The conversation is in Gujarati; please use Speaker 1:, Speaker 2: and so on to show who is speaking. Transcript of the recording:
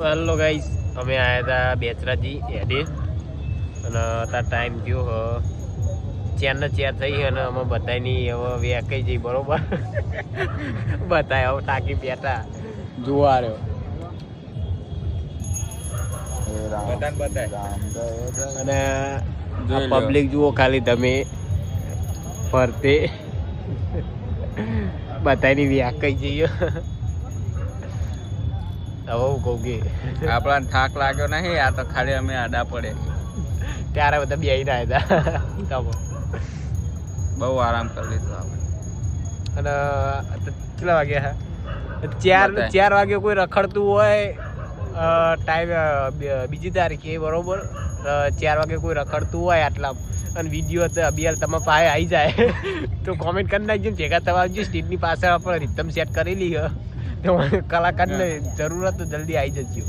Speaker 1: હેલો ગાઈસ, અમે આવ્યા હતા બેચરાજી હેડે અને તાર ટાઈમ થયો ચેર ને ચેર થઈ અને અમે બધાની હવે વેકાઈ જઈ બરોબર. બધા હવે થાકી બેઠા જોવા રહ્યો અને પબ્લિક જુઓ ખાલી તમે ફરતે બધાની વેકાઈ જઈએ. હવે કહું કે
Speaker 2: આપણા થાક લાગ્યો નહીં, આ તો ખાલી અમે આડા પડે
Speaker 1: ત્યારે બધા બેહીને આવ્યા હતા.
Speaker 2: બહુ આરામ કરી લીધો આપણે.
Speaker 1: અને કેટલા વાગ્યા ચાર વાગે કોઈ રખડતું હોય ટાઈમ બીજી તારીખે બરોબર 4 વાગે કોઈ રખડતું હોય આટલા અને વિડીયો અભિયાલ તમે પાસે આવી જાય તો કોમેન્ટ કરી નાખજો. ભેગા થવા આવજો. સ્ટેજની પાસે આપણે રીતમ સેટ કરેલી તો કલાકારને જરૂરત તો જલ્દી આવી જજો.